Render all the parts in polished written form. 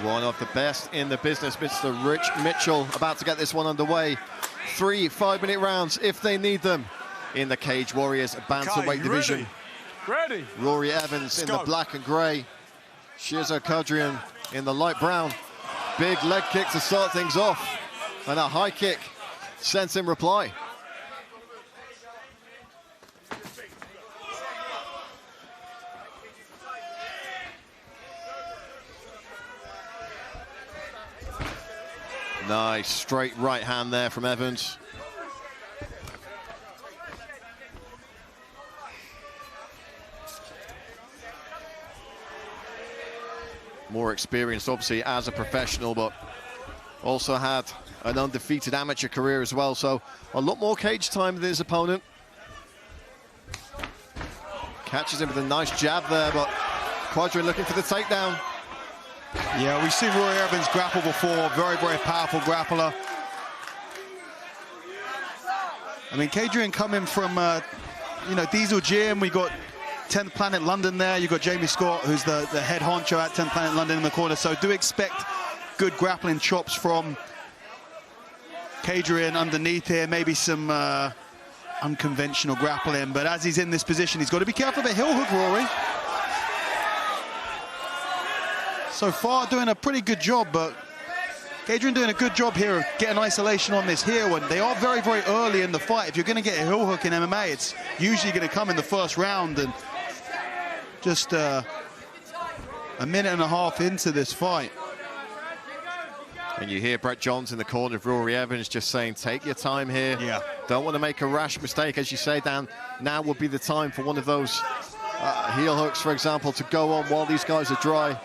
One of the best in the business, Mr. Rich Mitchell, about to get this one underway. 3 5-minute rounds if they need them in the Cage Warriors bantamweight division. Ready. Rory Evans in the black and grey. Shirzad Qadrian in the light brown. Big leg kick to start things off. And a high kick sends in reply. Nice straight right hand there from Evans. More experienced, obviously, as a professional, but also had an undefeated amateur career as well, so a lot more cage time than his opponent. Catches him with a nice jab there, but Qadrian looking for the takedown. Yeah, we've seen Rory Evans grapple before, very, very powerful grappler. I mean, Qadrian coming from, Diesel Gym, we got 10th Planet London there, you got Jamie Scott, who's the head honcho at 10th Planet London in the corner, so do expect good grappling chops from Qadrian underneath here, maybe some unconventional grappling, but as he's in this position, he's got to be careful of a heel hook, Rory. So far, doing a pretty good job, but Qadrian doing a good job here of getting isolation on this heel, and they are very, very early in the fight. If you're going to get a heel hook in MMA, it's usually going to come in the first round, and just a minute and a half into this fight. And you hear Brett Johns in the corner of Rory Evans just saying, take your time here. Yeah. Don't want to make a rash mistake, as you say, Dan. Now would be the time for one of those heel hooks, for example, to go on while these guys are dry.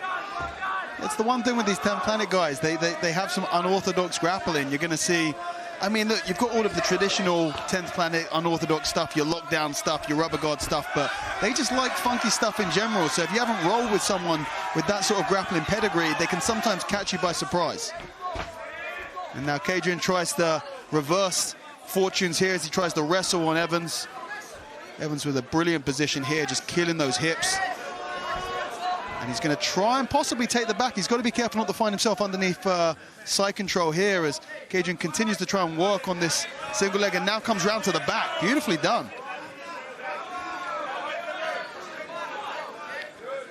It's the one thing with these 10th Planet guys, they have some unorthodox grappling. You're going to see, I mean, look, you've got all of the traditional 10th Planet unorthodox stuff, your lockdown stuff, your rubber guard stuff, but they just like funky stuff in general. So if you haven't rolled with someone with that sort of grappling pedigree, they can sometimes catch you by surprise. And now Qadrian tries to reverse fortunes here as he tries to wrestle on Evans. Evans with a brilliant position here, just killing those hips. And he's going to try and possibly take the back. He's got to be careful not to find himself underneath side control here as Qadrian continues to try and work on this single leg and now comes round to the back. Beautifully done.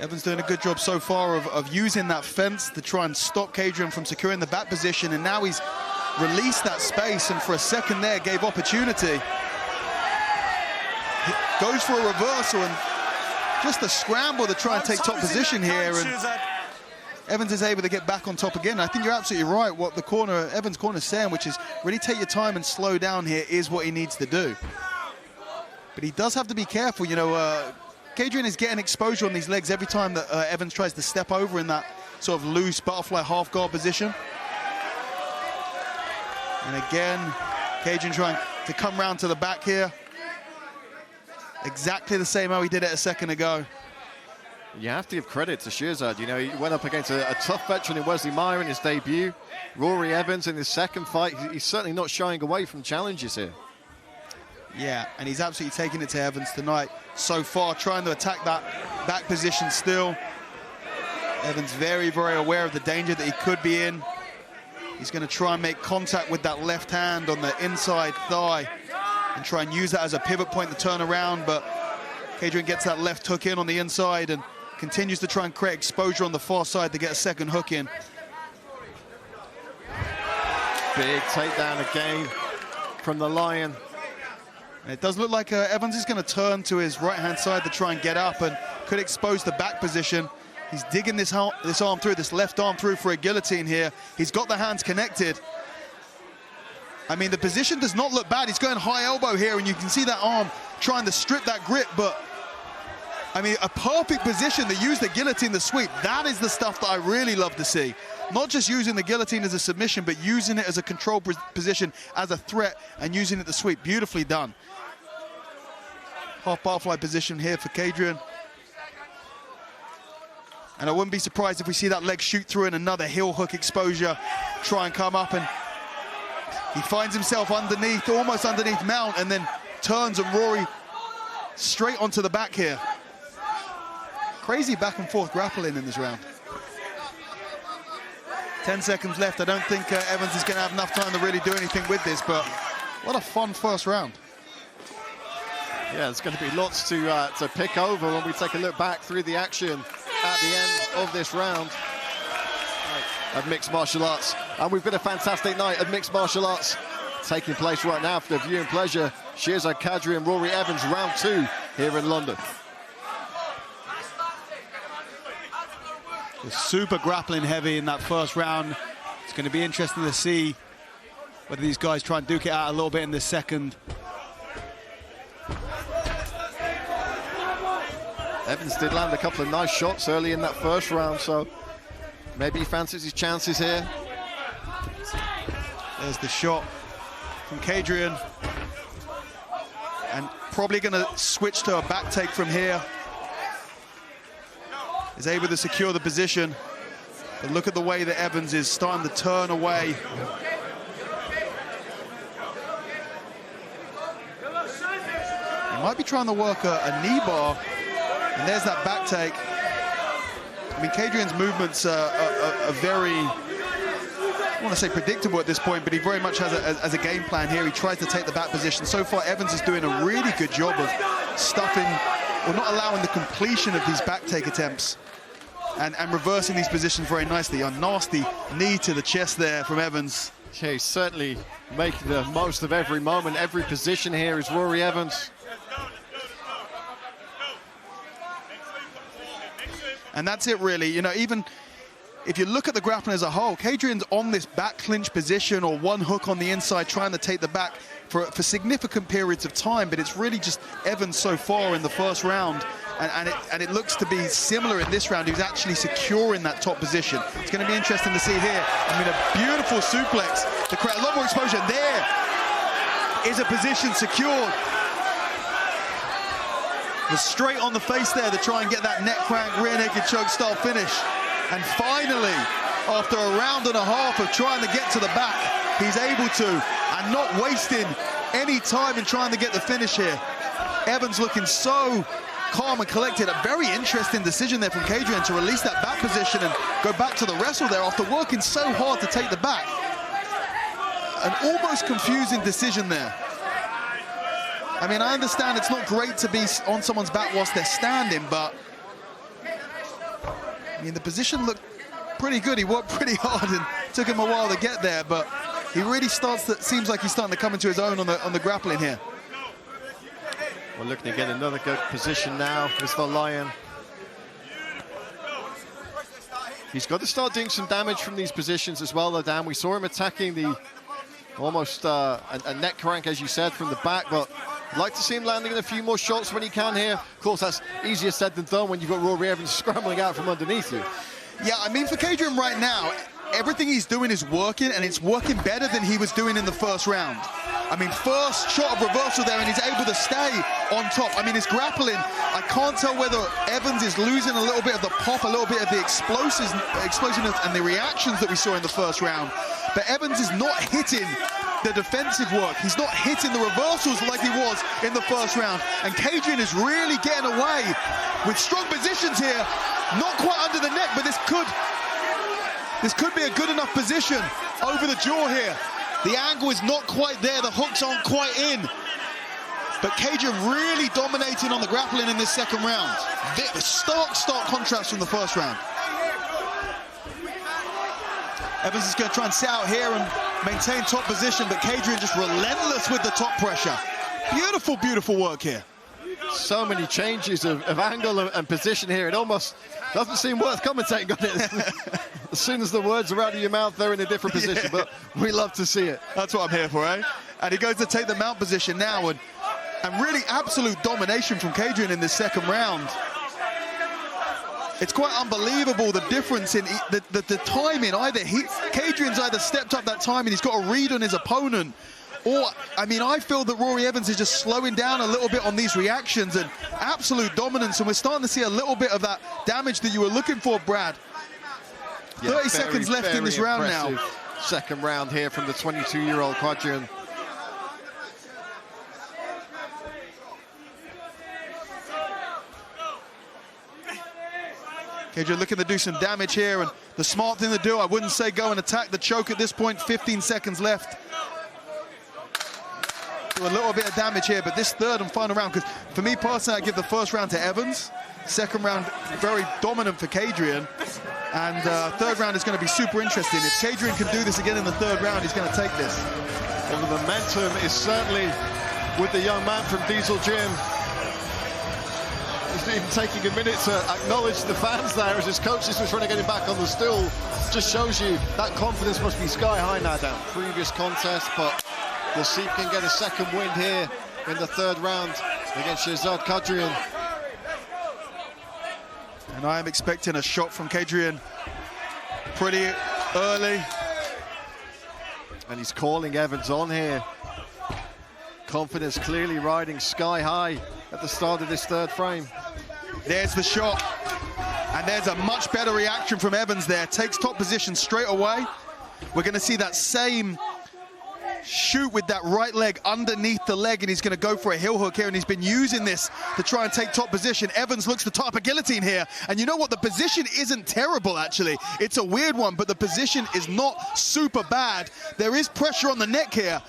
Evans doing a good job so far of using that fence to try and stop Qadrian from securing the back position, and now he's released that space and for a second there gave opportunity. He goes for a reversal and just a scramble to try and take top position here, and Evans is able to get back on top again. I think you're absolutely right what the corner, Evans' corner is saying, which is really take your time and slow down here is what he needs to do. But he does have to be careful, you know, Qadrian is getting exposure on these legs every time that Evans tries to step over in that sort of loose butterfly half guard position. And again, Qadrian trying to come round to the back here. Exactly the same how he did it a second ago. You have to give credit to Shirzad. You know, he went up against a tough veteran in Wesley Meyer in his debut. Rory Evans in his second fight. He's certainly not shying away from challenges here. Yeah, and he's absolutely taking it to Evans tonight. So far, trying to attack that back position still. Evans very, very aware of the danger that he could be in. He's going to try and make contact with that left hand on the inside thigh and try and use that as a pivot point to turn around, but Qadrian gets that left hook in on the inside and continues to try and create exposure on the far side to get a second hook in. Big takedown again from the Lion. And it does look like Evans is going to turn to his right-hand side to try and get up and could expose the back position. He's digging this arm through, this left arm through for a guillotine here. He's got the hands connected. I mean, the position does not look bad. He's going high elbow here, and you can see that arm trying to strip that grip, but I mean, a perfect position to use the guillotine to sweep. That is the stuff that I really love to see. Not just using the guillotine as a submission, but using it as a control position, as a threat, and using it to sweep. Beautifully done. Half butterfly position here for Qadrian. And I wouldn't be surprised if we see that leg shoot through and another heel hook exposure, try and come up, and he finds himself underneath, almost underneath mount, and then turns and Rory straight onto the back here. Crazy back and forth grappling in this round. 10 seconds left. I don't think Evans is going to have enough time to really do anything with this, but what a fun first round. Yeah, there's going to be lots to pick over when we take a look back through the action at the end of this round of mixed martial arts. And we've got a fantastic night of mixed martial arts taking place right now for the viewing pleasure. Shirzad Qadrian, Rory Evans, round 2 here in London. Super grappling heavy in that first round. It's going to be interesting to see whether these guys try and duke it out a little bit in the second. Evans did land a couple of nice shots early in that first round, so maybe he fancies his chances here. There's the shot from Qadrian. And probably going to switch to a back take from here. Is able to secure the position. But look at the way that Evans is starting to turn away. He might be trying to work a knee bar. And there's that back take. I mean, Qadrian's movements are very, I want to say predictable at this point, but he very much has a game plan here. He tries to take the back position. So far, Evans is doing a really good job of stuffing or not allowing the completion of these back take attempts and reversing these positions very nicely. A nasty knee to the chest there from Evans. Yeah, he's certainly making the most of every moment, every position here is Rory Evans. And that's it, really. You know, even if you look at the grappling as a whole, Qadrian's on this back clinch position or one hook on the inside trying to take the back for significant periods of time, but it's really just Evans so far in the first round, and it looks to be similar in this round. He's actually securing that top position. It's going to be interesting to see here. I mean, a beautiful suplex. A lot more exposure. There is a position secured. Was straight on the face there to try and get that neck crank, rear naked choke style finish. And finally, after a round and a half of trying to get to the back, he's able to, and not wasting any time in trying to get the finish here. Evans looking so calm and collected. A very interesting decision there from Qadrian to release that back position and go back to the wrestle there after working so hard to take the back. An almost confusing decision there. I mean, I understand it's not great to be on someone's back whilst they're standing, but I mean, the position looked pretty good. He worked pretty hard and took him a while to get there, but he really seems like he's starting to come into his own on the grappling here. We're looking to get another good position now, Mr. Lion. He's got to start doing some damage from these positions as well, though, Dan. We saw him attacking the almost a neck crank, as you said, from the back, but I'd like to see him landing a few more shots when he can here. Of course, that's easier said than done when you've got Rory Evans scrambling out from underneath you. Yeah, I mean, for Qadrian right now, everything he's doing is working, and it's working better than he was doing in the first round. I mean, first shot of reversal there, and he's able to stay on top. I mean, his grappling, I can't tell whether Evans is losing a little bit of the pop, a little bit of the explosiveness and the reactions that we saw in the first round. But Evans is not hitting the defensive work. He's not hitting the reversals like he was in the first round. And Qadrian is really getting away with strong positions here. Not quite under the neck, but this could be a good enough position over the jaw here. The angle is not quite there. The hooks aren't quite in. But Qadrian really dominating on the grappling in this second round. The stark contrast from the first round. Evans is going to try and sit out here and maintain top position, but Qadrian just relentless with the top pressure. Beautiful, beautiful work here. So many changes of angle and position here. It almost doesn't seem worth commentating on it. As soon as the words are out of your mouth, they're in a different position, yeah. But we love to see it. That's what I'm here for, eh? And he goes to take the mount position now, and really absolute domination from Qadrian in this second round. It's quite unbelievable, the difference in the timing. Qadrian's either stepped up that time and he's got a read on his opponent, or, I mean, I feel that Rory Evans is just slowing down a little bit on these reactions, and absolute dominance, and we're starting to see a little bit of that damage that you were looking for, Brad. Yeah, 30 seconds left in this round now. Second round here from the 22-year-old Qadrian. Qadrian looking to do some damage here, and the smart thing to do, I wouldn't say go and attack the choke at this point. 15 seconds left. Do a little bit of damage here, but this third and final round, because for me personally, I give the first round to Evans. Second round, very dominant for Qadrian. And third round is going to be super interesting. If Qadrian can do this again in the third round, he's going to take this. Well, the momentum is certainly with the young man from Diesel Gym. He's even taking a minute to acknowledge the fans there as his coaches were trying to get him back on the stool. Just shows you that confidence must be sky high now down previous contest, but we'll see if he can get a second win here in the third round against Shirzad Qadrian. And I am expecting a shot from Qadrian pretty early. And he's calling Evans on here. Confidence clearly riding sky high at the start of this third frame. There's the shot. And there's a much better reaction from Evans there. Takes top position straight away. We're going to see that same shoot with that right leg underneath the leg, and he's going to go for a heel hook here, and he's been using this to try and take top position. Evans looks to top a guillotine here, and you know what? The position isn't terrible, actually. It's a weird one, but the position is not super bad. There is pressure on the neck here.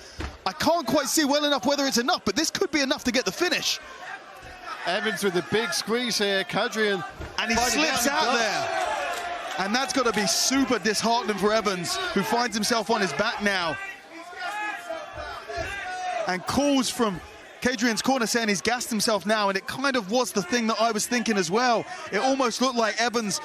I can't quite see well enough whether it's enough, but this could be enough to get the finish. Evans with a big squeeze here, Qadrian. And he slips out there. And that's got to be super disheartening for Evans, who finds himself on his back now. And calls from Qadrian's corner saying he's gassed himself now, and it kind of was the thing that I was thinking as well. It almost looked like Evans,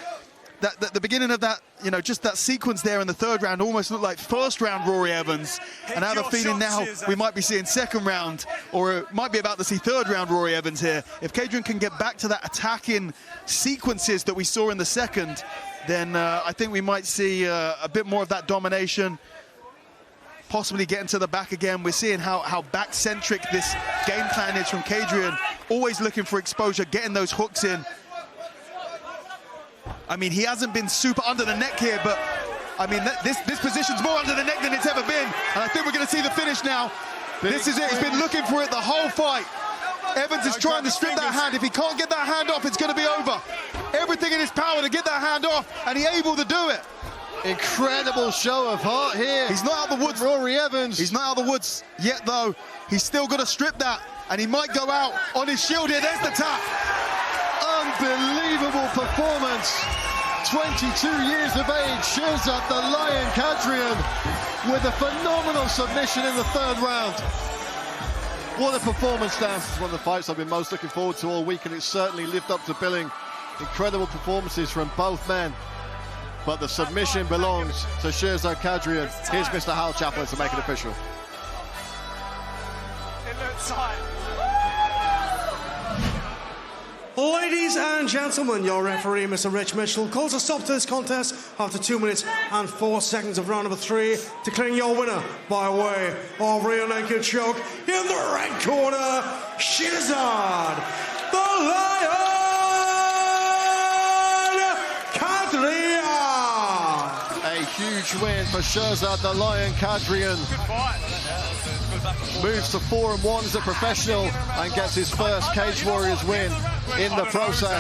that the beginning of that, you know, just that sequence there in the third round almost looked like first round Rory Evans. And I have a feeling now we might be seeing second round, or might be about to see third round Rory Evans here. If Qadrian can get back to that attacking sequences that we saw in the second, then I think we might see a bit more of that domination. Possibly getting to the back again. We're seeing how back-centric this game plan is from Qadrian. Always looking for exposure, getting those hooks in. I mean, he hasn't been super under the neck here, but I mean, this position's more under the neck than it's ever been. And I think we're going to see the finish now. This is it. He's been looking for it the whole fight. Evans is trying to strip that hand. If he can't get that hand off, it's going to be over. Everything in his power to get that hand off, and he's able to do it. Incredible show of heart here. He's not out of the woods. Rory Evans. He's not out of the woods yet, though. He's still got to strip that, and he might go out on his shield here. There's the tap. Unbelievable performance. 22 years of age, Shirzad the Lion Qadrian with a phenomenal submission in the third round. What a performance, Dan. It's one of the fights I've been most looking forward to all week, and it's certainly lived up to billing. Incredible performances from both men. But the submission belongs to Shirzad Qadrian. Here's Mr. Hal Chaplin to make it official. It looks tight. Ladies and gentlemen, your referee, Mr. Rich Mitchell, calls a stop to this contest after 2 minutes and 4 seconds of round number 3, declaring your winner by way of rear naked choke in the red corner, Shirzad the Lion Qadrian. A huge win for Shirzad the Lion Qadrian. Moves to 4-1 as a professional and gets his first Cage Warriors win in the process.